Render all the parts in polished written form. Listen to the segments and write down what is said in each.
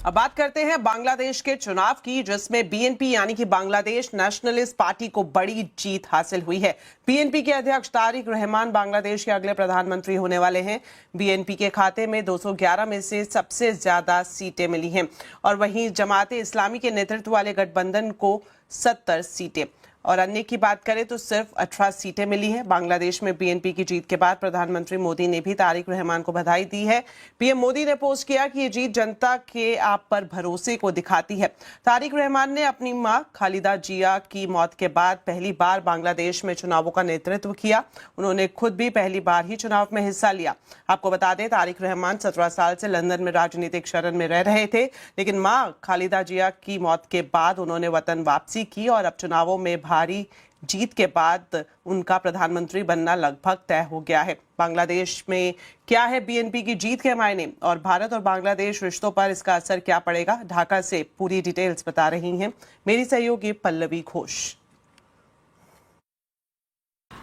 अब बात करते हैं बांग्लादेश के चुनाव की, जिसमें बीएनपी यानी कि बांग्लादेश नेशनलिस्ट पार्टी को बड़ी जीत हासिल हुई है। बीएनपी के अध्यक्ष तारिक रहमान बांग्लादेश के अगले प्रधानमंत्री होने वाले हैं। बीएनपी के खाते में 211 में से सबसे ज्यादा सीटें मिली हैं और वहीं जमाते इस्लामी के नेतृत्व वाले गठबंधन को 70 सीटें और अन्य की बात करें तो सिर्फ 18 सीटें मिली हैं। बांग्लादेश में बीएनपी की जीत के बाद प्रधानमंत्री मोदी ने भी तारिक रहमान को बधाई दी है। पीएम मोदी ने पोस्ट किया कि ये जीत जनता के आप पर भरोसे को दिखाती है। तारिक रहमान ने अपनी मां खालिदा जिया की मौत के बाद पहली बार बांग्लादेश में चुनावों का नेतृत्व किया। उन्होंने खुद भी पहली बार ही चुनाव में हिस्सा लिया। आपको बता दें, तारिक रहमान 17 साल से लंदन में राजनीतिक शरण में रह रहे थे, लेकिन मां खालिदा जिया की मौत के बाद उन्होंने वतन वापसी की और अब चुनावों में भारी जीत के बाद उनका प्रधानमंत्री बनना लगभग तय हो गया है। बांग्लादेश में क्या है बीएनपी की जीत के मायने और भारत और बांग्लादेश रिश्तों पर इसका असर क्या पड़ेगा, ढाका से पूरी डिटेल्स बता रही हैं मेरी सहयोगी पल्लवी घोष।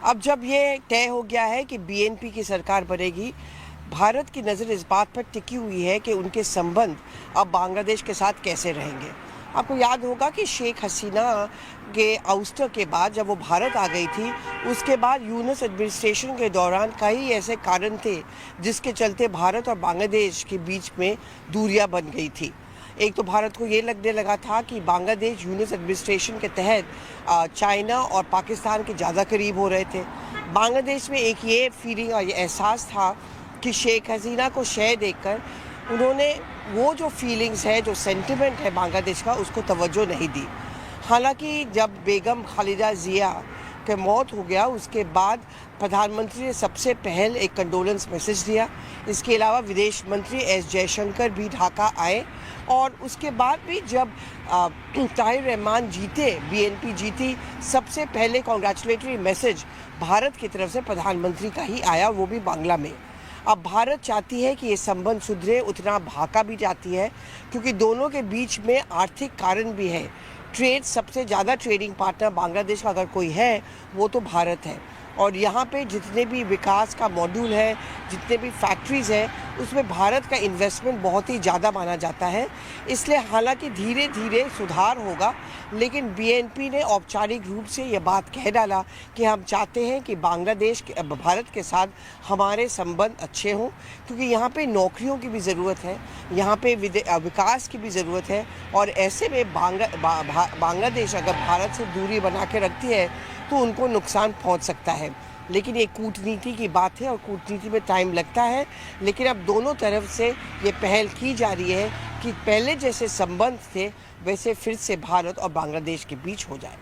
अब जब ये तय हो गया है कि बीएनपी की सरकार बनेगी, भारत की नज़र इस बात पर टिकी हुई है कि उनके संबंध अब बांग्लादेश के साथ कैसे रहेंगे। आपको याद होगा कि शेख हसीना के आउस्टर के बाद जब वो भारत आ गई थी, उसके बाद यूनुस एडमिनिस्ट्रेशन के दौरान कई ऐसे कारण थे जिसके चलते भारत और बांग्लादेश के बीच में दूरियां बन गई थी। एक तो भारत को ये लगने लगा था कि बांग्लादेश यूनुस एडमिनिस्ट्रेशन के तहत चाइना और पाकिस्तान के ज़्यादा करीब हो रहे थे। बांग्लादेश में एक ये फीलिंग और ये एहसास था कि शेख हसीना को शय देकर उन्होंने वो जो फीलिंग्स है, जो सेंटिमेंट है बांग्लादेश का, उसको तवज्जो नहीं दी। हालांकि जब बेगम खालिदा जिया के मौत हो गया, उसके बाद प्रधानमंत्री ने सबसे पहले एक कंडोलेंस मैसेज दिया। इसके अलावा विदेश मंत्री एस जयशंकर भी ढाका आए और उसके बाद भी जब तारिक रहमान जीते, बीएनपी जीती, सबसे पहले कॉन्ग्रेचुलेटरी मैसेज भारत की तरफ से प्रधानमंत्री का ही आया, वो भी बांग्ला में। अब भारत चाहती है कि ये संबंध सुधरे, उतना ढाका भी चाहती है, क्योंकि दोनों के बीच में आर्थिक कारण भी है। ट्रेड, सबसे ज़्यादा ट्रेडिंग पार्टनर बांग्लादेश का अगर कोई है वो तो भारत है और यहाँ पे जितने भी विकास का मॉड्यूल है, जितने भी फैक्ट्रीज़ हैं, उसमें भारत का इन्वेस्टमेंट बहुत ही ज़्यादा माना जाता है। इसलिए हालांकि धीरे धीरे सुधार होगा, लेकिन बीएनपी ने औपचारिक रूप से ये बात कह डाला कि हम चाहते हैं कि बांग्लादेश के भारत के साथ हमारे संबंध अच्छे हों, क्योंकि यहाँ पे नौकरियों की भी ज़रूरत है, यहाँ पे विकास की भी ज़रूरत है और ऐसे में बांग्लादेश अगर भारत से दूरी बना के रखती है तो उनको नुकसान पहुंच सकता है। लेकिन ये कूटनीति की बात है और कूटनीति में टाइम लगता है, लेकिन अब दोनों तरफ से ये पहल की जा रही है कि पहले जैसे संबंध थे वैसे फिर से भारत और बांग्लादेश के बीच हो जाए।